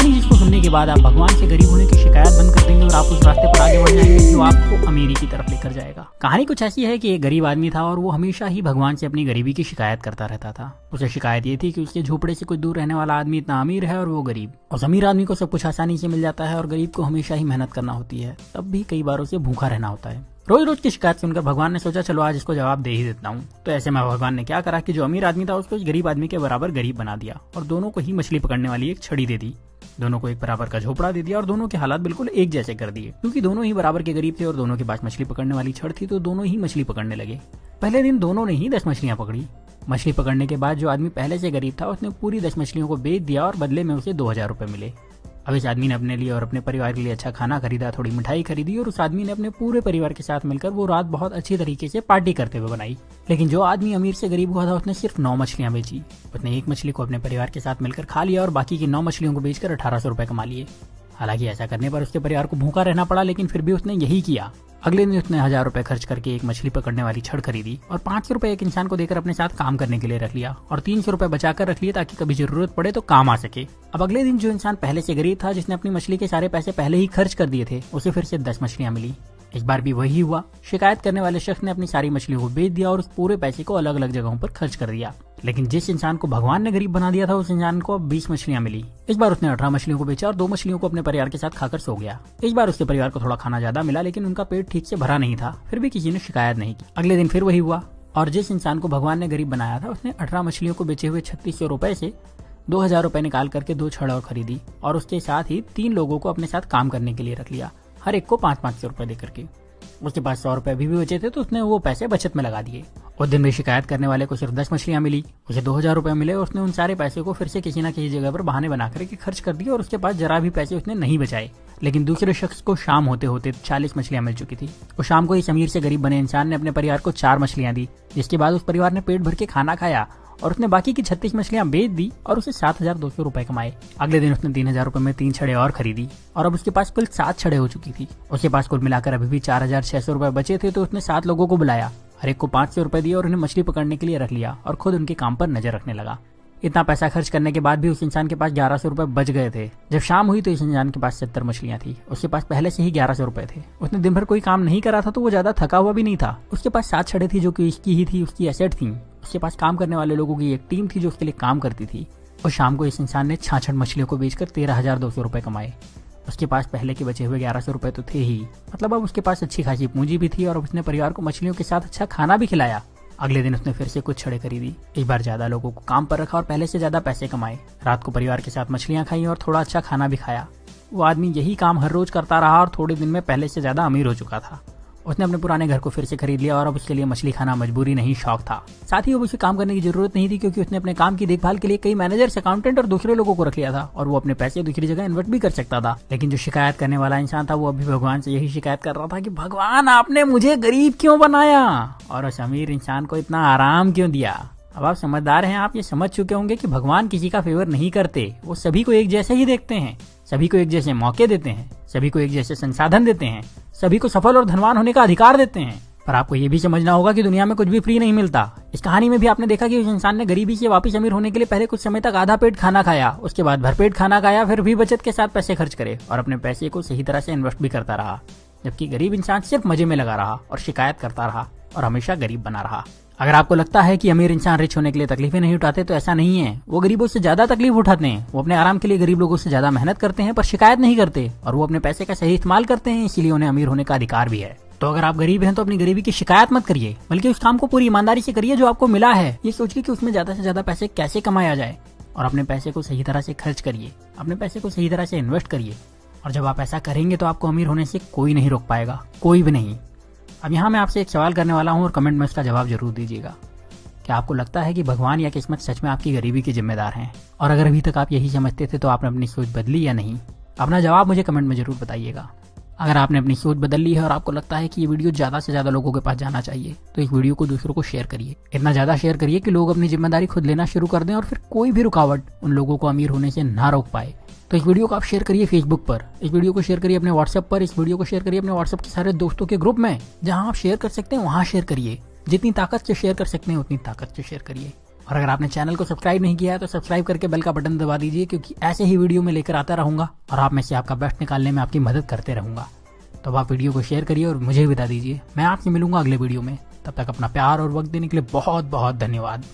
कहानी जिसको सुनने के बाद आप भगवान से गरीब होने की शिकायत बंद कर देंगे और आप उस रास्ते पर आगे बढ़ जाएंगे जो आपको अमीरी की तरफ लेकर जाएगा। कहानी कुछ ऐसी है कि एक गरीब आदमी था और वो हमेशा ही भगवान से अपनी गरीबी की शिकायत करता रहता था। उसे शिकायत ये थी कि उसके झोपड़े से कुछ दूर रहने वाला आदमी इतना अमीर है और वो गरीब। उस अमीर आदमी को सब कुछ आसानी से मिल जाता है और गरीब को हमेशा ही मेहनत करना होती है, तब भी कई बार उसे भूखा रहना होता है। रोज रोज की शिकायत सुनकर भगवान ने सोचा चलो आज इसको जवाब दे ही देता हूँ। तो ऐसे में भगवान ने क्या करा कि जो अमीर आदमी था उसको गरीब आदमी के बराबर गरीब बना दिया और दोनों को ही मछली पकड़ने वाली एक छड़ी दे दी। दोनों को एक बराबर का झोपड़ा दे दिया और दोनों के हालात बिल्कुल एक जैसे कर दिए। क्योंकि दोनों ही बराबर के गरीब थे और दोनों के पास मछली पकड़ने वाली छड़ थी तो दोनों ही मछली पकड़ने लगे। पहले दिन दोनों ने ही 10 मछलियां पकड़ी। मछली पकड़ने के बाद जो आदमी पहले से गरीब था उसने पूरी 10 मछलियों को बेच दिया और बदले में उसे 2000 रुपए मिले। अब इस आदमी ने अपने लिए और अपने परिवार के लिए अच्छा खाना खरीदा, थोड़ी मिठाई खरीदी और उस आदमी ने अपने पूरे परिवार के साथ मिलकर वो रात बहुत अच्छी तरीके से पार्टी करते हुए बनाई। लेकिन जो आदमी अमीर से गरीब हुआ था उसने सिर्फ 9 मछलियां बेची। उसने एक मछली को अपने परिवार के साथ मिलकर खा लिया और बाकी की 9 मछलियों को बेचकर 1800 रुपए कमा लिए। हालांकि ऐसा करने पर उसके परिवार को भूखा रहना पड़ा, लेकिन फिर भी उसने यही किया। अगले दिन उसने 1000 रुपए खर्च करके एक मछली पकड़ने वाली छड़ खरीदी और 500 रुपए एक इंसान को देकर अपने साथ काम करने के लिए रख लिया और 300 रुपए बचाकर रख लिए ताकि कभी जरूरत पड़े तो काम आ सके। अब अगले दिन जो इंसान पहले से गरीब था, जिसने अपनी मछली के सारे पैसे पहले ही खर्च कर दिए थे, उसे फिर से 10 मछलियां मिली। इस बार भी वही हुआ। शिकायत करने वाले शख्स ने अपनी सारी मछलियों को बेच दिया और उस पूरे पैसे को अलग अलग जगहों पर खर्च कर दिया। लेकिन जिस इंसान को भगवान ने गरीब बना दिया था उस इंसान को अब 20 मछलियां मिली। इस बार उसने 18 मछलियों को बेचा और 2 मछलियों को अपने परिवार के साथ खाकर सो गया। इस बार उसके परिवार को थोड़ा खाना ज्यादा मिला, लेकिन उनका पेट ठीक से भरा नहीं था। फिर भी किसी ने शिकायत नहीं की। अगले दिन फिर वही हुआ और जिस इंसान को भगवान ने गरीब बनाया था उसने 18 मछलियों को बेचे हुए 3600 रुपए से 2000 रुपए निकाल करके 2 छड़ और खरीदी और उसके साथ ही 3 लोगों को अपने साथ काम करने के लिए रख लिया, हर एक को 500-500 रुपए देकर के। उसके पास 100 रुपए अभी भी बचे थे तो उसने वो पैसे बचत में लगा दिए। उस दिन भी शिकायत करने वाले को सिर्फ 10 मछलियां मिली, उसे 2000 रुपए मिले और उसने उन सारे पैसे को फिर से किसी न किसी जगह पर बहाने बना करके खर्च कर दिए और उसके पास जरा भी पैसे उसने नहीं बचाए। लेकिन दूसरे शख्स को शाम होते होते 40 मछलियां मिल चुकी थी। उस शाम को इस अमीर से गरीब बने इंसान ने अपने परिवार को 4 मछलियां दी, जिसके बाद उस परिवार ने पेट भर के खाना खाया और उसने बाकी की 36 मछलियां बेच दी और उसे 7200 रुपए कमाए। अगले दिन उसने 3000 रुपए में 3 छड़े और खरीदी और अब उसके पास कुल 7 छड़े हो चुकी थी। उसके पास कुल मिलाकर अभी भी 4600 रुपए बचे थे तो उसने 7 लोगों को बुलाया, हर एक को 500 रुपए दिए और उन्हें मछली पकड़ने के लिए रख लिया और खुद उनके काम पर नजर रखने लगा। इतना पैसा खर्च करने के बाद भी उस इंसान के पास 1100 रुपए बच गए थे। जब शाम हुई तो इस इंसान के पास 70 मछलियां थी। उसके पास पहले से ही 1100 रुपए थे। उसने दिन भर कोई काम नहीं करा था तो वो ज्यादा थका हुआ भी नहीं था। उसके पास 7 छड़े थी जो कि इसकी ही थी, उसकी एसेट थी। उसके पास काम करने वाले लोगों की एक टीम थी जो उसके लिए काम करती थी। और शाम को इस इंसान ने 66 मछलियों को बेचकर 13,200 रुपए कमाए। उसके पास पहले के बचे हुए 1100 रुपए तो थे ही, मतलब अब उसके पास अच्छी खासी पूंजी भी थी और अब उसने परिवार को मछलियों के साथ अच्छा खाना भी खिलाया। अगले दिन उसने फिर से कुछ छड़े खरीदी, इस बार ज्यादा लोगों को काम पर रखा और पहले से ज्यादा पैसे कमाए। रात को परिवार के साथ मछलियां खाई और थोड़ा अच्छा खाना भी खाया। वो आदमी यही काम हर रोज करता रहा और थोड़े दिन में पहले से ज्यादा अमीर हो चुका था। उसने अपने पुराने घर को फिर से खरीद लिया और अब उसके लिए मछली खाना मजबूरी नहीं शौक था। साथ ही अब उसे काम करने की जरूरत नहीं थी क्योंकि उसने अपने काम की देखभाल के लिए कई मैनेजर्स, अकाउंटेंट और दूसरे लोगों को रख लिया था और वो अपने पैसे दूसरी जगह इन्वेस्ट भी कर सकता था। लेकिन जो शिकायत करने वाला इंसान था वो अभी भगवान से यही शिकायत कर रहा था कि भगवान आपने मुझे गरीब क्यों बनाया और उस अमीर इंसान को इतना आराम क्यों दिया। अब आप समझदार हैं, आप ये समझ चुके होंगे कि भगवान किसी का फेवर नहीं करते, वो सभी को एक जैसे ही देखते हैं, सभी को एक जैसे मौके देते हैं, सभी को एक जैसे संसाधन देते हैं, सभी को सफल और धनवान होने का अधिकार देते हैं। पर आपको ये भी समझना होगा कि दुनिया में कुछ भी फ्री नहीं मिलता। इस कहानी में भी आपने देखा कि उस इंसान ने गरीबी से वापस अमीर होने के लिए पहले कुछ समय तक आधा पेट खाना खाया, उसके बाद भरपेट खाना खाया, फिर भी बचत के साथ पैसे खर्च करे और अपने पैसे को सही तरह से इन्वेस्ट भी करता रहा। जबकि गरीब इंसान सिर्फ मजे में लगा रहा और शिकायत करता रहा और हमेशा गरीब बना रहा। अगर आपको लगता है कि अमीर इंसान रिच होने के लिए तकलीफें नहीं उठाते तो ऐसा नहीं है। वो गरीबों से ज्यादा तकलीफ उठाते हैं। वो अपने आराम के लिए गरीब लोगों से ज्यादा मेहनत करते हैं पर शिकायत नहीं करते और वो अपने पैसे का सही इस्तेमाल करते हैं, इसीलिए उन्हें अमीर होने का अधिकार भी है। तो अगर आप गरीब हैं तो अपनी गरीबी की शिकायत मत करिए, बल्कि उस काम को पूरी ईमानदारी से करिए जो आपको मिला है, ये सोच के कि उसमें ज्यादा से ज्यादा पैसे कैसे कमाया जाए और अपने पैसे को सही तरह से खर्च करिए, अपने पैसे को सही तरह से इन्वेस्ट करिए। और जब आप ऐसा करेंगे तो आपको अमीर होने से कोई नहीं रोक पाएगा, कोई भी नहीं। अब यहाँ मैं आपसे एक सवाल करने वाला हूँ और कमेंट में उसका जवाब जरूर दीजिएगा। क्या आपको लगता है कि भगवान या किस्मत सच में आपकी गरीबी के जिम्मेदार हैं? और अगर अभी तक आप यही समझते थे तो आपने अपनी सोच बदली या नहीं? अपना जवाब मुझे कमेंट में जरूर बताइएगा। अगर आपने अपनी सोच बदल ली है और आपको लगता है कि ये वीडियो ज्यादा से ज्यादा लोगों के पास जाना चाहिए तो इस वीडियो को दूसरों को शेयर करिए। इतना ज्यादा शेयर करिए कि लोग अपनी जिम्मेदारी खुद लेना शुरू कर दें और फिर कोई भी रुकावट उन लोगों को अमीर होने से ना रोक पाए। तो इस वीडियो को आप शेयर करिए फेसबुक पर, इस वीडियो को शेयर करिए अपने व्हाट्सएप पर, इस वीडियो को शेयर करिए अपने व्हाट्सएप के सारे दोस्तों के ग्रुप में। जहां आप शेयर कर सकते हैं वहां शेयर करिए। जितनी ताकत से शेयर कर सकते हैं उतनी ताकत से शेयर करिए। और अगर आपने चैनल को सब्सक्राइब नहीं किया है तो सब्सक्राइब करके बेल का बटन दबा दीजिए, क्योंकि ऐसे ही वीडियो में लेकर आता रहूंगा और आप में से आपका बेस्ट निकालने में आपकी मदद करते रहूंगा। तो अब आप वीडियो को शेयर करिए और मुझे बता दीजिए। मैं आपसे मिलूंगा अगले वीडियो में। तब तक अपना प्यार और वक्त देने के लिए बहुत बहुत धन्यवाद।